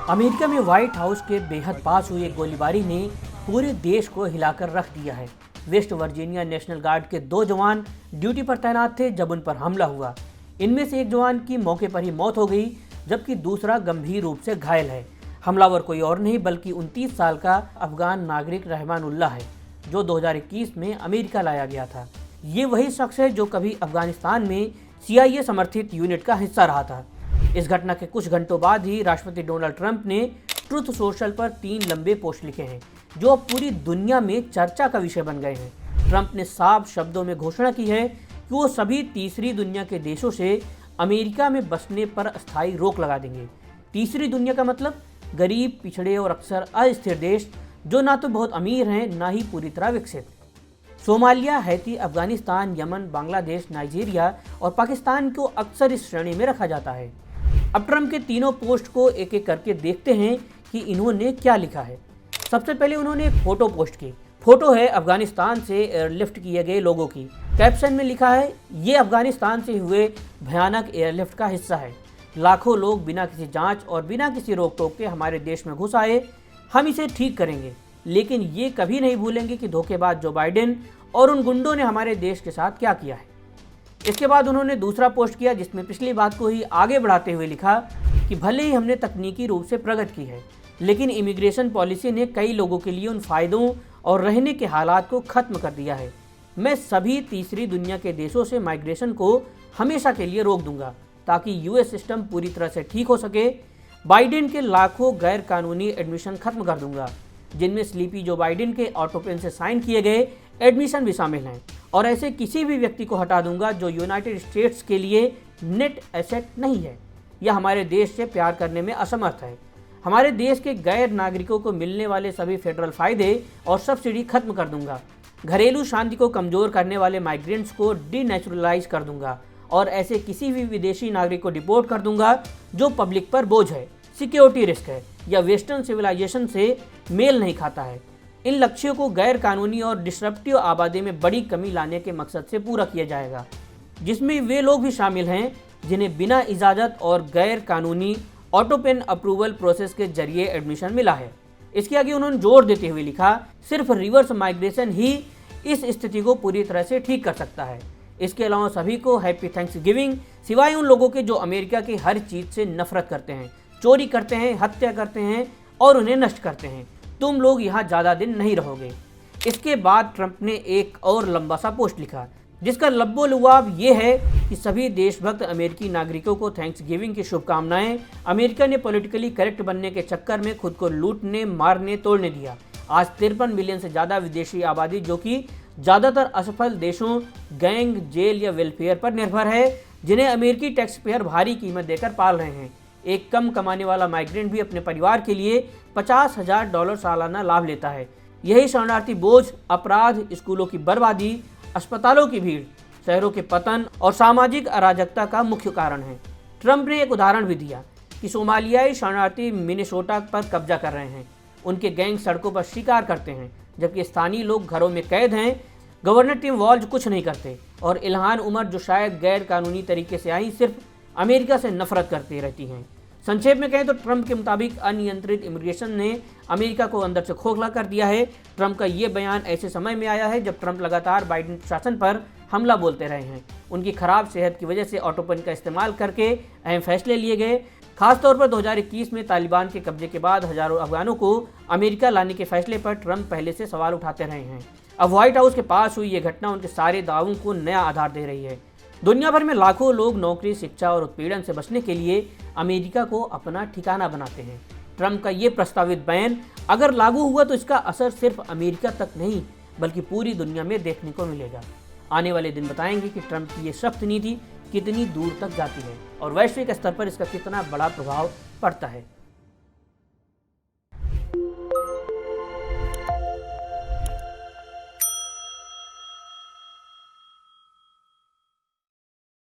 America में white house के बेहद पास हुई एक गोलीबारी ने पूरे देश को हिलाकर रख दिया है। वेस्ट वर्जीनिया नेशनल गार्ड के 2 जवान ड्यूटी पर तैनात थे जब उन पर हमला हुआ। इनमें से एक जवान की मौके पर ही मौत हो गई, जबकि दूसरा गंभीर रूप से घायल है। हमलावर कोई और नहीं बल्कि 29 साल का अफगान नागरिक रहमानुल्लाह है, जो 2021 में अमेरिका लाया गया था। ये वही शख्स है जो कभी अफगानिस्तान में CIA समर्थित यूनिट का हिस्सा रहा था। इस घटना के कुछ घंटों बाद ही राष्ट्रपति डोनाल्ड ट्रंप ने ट्रुथ सोशल पर 3 लंबे पोस्ट लिखे हैं, जो अब पूरी दुनिया में चर्चा का विषय बन गए हैं। ट्रंप ने साफ शब्दों में घोषणा की है कि वो सभी तीसरी दुनिया के देशों से अमेरिका में बसने पर अस्थायी रोक लगा देंगे। तीसरी दुनिया का मतलब गरीब, पिछड़े और अक्सर अस्थिर देश, जो ना तो बहुत अमीर हैं ना ही पूरी तरह विकसित। Somalia, Haiti, Afghanistan, Yemen, Bangladesh, Nigeria और पाकिस्तान को अक्सर इस श्रेणी में रखा जाता है। अब ट्रंप के तीनों पोस्ट को एक एक करके देखते हैं कि इन्होंने क्या लिखा है। सबसे पहले उन्होंने एक फोटो पोस्ट की। फोटो है अफगानिस्तान से एयरलिफ्ट किए गए लोगों की। कैप्शन में लिखा है, ये अफगानिस्तान से हुए भयानक एयरलिफ्ट का हिस्सा है। लाखों लोग बिना किसी जांच और बिना किसी रोक टोक के हमारे देश में घुस आए। हम इसे ठीक करेंगे, लेकिन ये कभी नहीं भूलेंगे कि धोखेबाज जो बाइडेन और उन गुंडों ने हमारे देश के साथ क्या किया है। इसके बाद उन्होंने दूसरा पोस्ट किया, जिसमें पिछली बात को ही आगे बढ़ाते हुए लिखा कि भले ही हमने तकनीकी रूप से प्रगति की है, लेकिन इमिग्रेशन पॉलिसी ने कई लोगों के लिए उन फायदों और रहने के हालात को खत्म कर दिया है। मैं सभी तीसरी दुनिया के देशों से माइग्रेशन को हमेशा के लिए रोक दूंगा, ताकि US सिस्टम पूरी तरह से ठीक हो सके। बाइडेन के लाखों गैर कानूनी एडमिशन खत्म कर दूंगा, जिनमें स्लीपी जो बाइडेन के ऑटो पेन से साइन किए गए एडमिशन भी शामिल हैं, और ऐसे किसी भी व्यक्ति को हटा दूंगा जो यूनाइटेड स्टेट्स के लिए नेट एसेट नहीं है या हमारे देश से प्यार करने में असमर्थ है। हमारे देश के गैर नागरिकों को मिलने वाले सभी फेडरल फायदे और सब्सिडी खत्म कर दूंगा। घरेलू शांति को कमजोर करने वाले माइग्रेंट्स को डीनेचुरलाइज कर दूंगा, और ऐसे किसी भी विदेशी नागरिक को डिपोर्ट कर दूंगा जो पब्लिक पर बोझ है, सिक्योरिटी रिस्क है या वेस्टर्न सिविलाइजेशन से मेल नहीं खाता है। इन लक्ष्यों को गैर कानूनी और डिसरप्टिव आबादी में बड़ी कमी लाने के मकसद से पूरा किया जाएगा, जिसमें वे लोग भी शामिल हैं जिन्हें बिना इजाज़त और गैर कानूनी ऑटो पेन अप्रूवल प्रोसेस के जरिए एडमिशन मिला है। इसके आगे उन्होंने जोर देते हुए लिखा, सिर्फ रिवर्स माइग्रेशन ही इस स्थिति को पूरी तरह से ठीक कर सकता है। इसके अलावा सभी को हैप्पी थैंक्सगिविंग, सिवाय उन लोगों के जो अमेरिका की हर चीज़ से नफरत करते हैं, चोरी करते हैं, हत्या करते हैं और उन्हें नष्ट करते हैं। तुम लोग यहाँ ज़्यादा दिन नहीं रहोगे। इसके बाद ट्रंप ने एक और लंबा सा पोस्ट लिखा, जिसका लब्बो-लुआब ये है कि सभी देशभक्त अमेरिकी नागरिकों को थैंक्सगिविंग की शुभकामनाएं। अमेरिका ने पॉलिटिकली करेक्ट बनने के चक्कर में खुद को लूटने, मारने, तोड़ने दिया। आज 53 मिलियन से ज़्यादा विदेशी आबादी, जो कि ज़्यादातर असफल देशों, गैंग, जेल या वेलफेयर पर निर्भर है, जिन्हें अमेरिकी टैक्स पेयर भारी कीमत देकर पाल रहे हैं। एक कम कमाने वाला माइग्रेंट भी अपने परिवार के लिए $50,000 सालाना लाभ लेता है। यही शरणार्थी बोझ, अपराध, स्कूलों की बर्बादी, अस्पतालों की भीड़, शहरों के पतन और सामाजिक अराजकता का मुख्य कारण है। ट्रंप ने एक उदाहरण भी दिया कि सोमालियाई शरणार्थी मिनेसोटा पर कब्जा कर रहे हैं। उनके गैंग सड़कों पर शिकार करते हैं, जबकि स्थानीय लोग घरों में कैद हैं। गवर्नर टिम वॉल्ज कुछ नहीं करते, और इल्हान उमर, जो शायद गैर कानूनी तरीके से आई, सिर्फ अमेरिका से नफरत करती रहती हैं। संक्षेप में कहें तो ट्रंप के मुताबिक अनियंत्रित इमिग्रेशन ने अमेरिका को अंदर से खोखला कर दिया है। ट्रंप का ये बयान ऐसे समय में आया है जब ट्रंप लगातार बाइडेन शासन पर हमला बोलते रहे हैं। उनकी खराब सेहत की वजह से ऑटो पेन का इस्तेमाल करके अहम फैसले लिए गए। खासतौर पर 2021 में तालिबान के कब्जे के बाद हजारों अफगानों को अमेरिका लाने के फैसले पर ट्रंप पहले से सवाल उठाते रहे हैं। अब व्हाइट हाउस के पास हुई ये घटना उनके सारे दावों को नया आधार दे रही है। दुनिया भर में लाखों लोग नौकरी, शिक्षा और उत्पीड़न से बचने के लिए अमेरिका को अपना ठिकाना बनाते हैं। ट्रंप का ये प्रस्तावित बैन अगर लागू हुआ तो इसका असर सिर्फ अमेरिका तक नहीं बल्कि पूरी दुनिया में देखने को मिलेगा। आने वाले दिन बताएंगे कि ट्रंप की ये सख्त नीति कितनी दूर तक जाती है और वैश्विक स्तर पर इसका कितना बड़ा प्रभाव पड़ता है।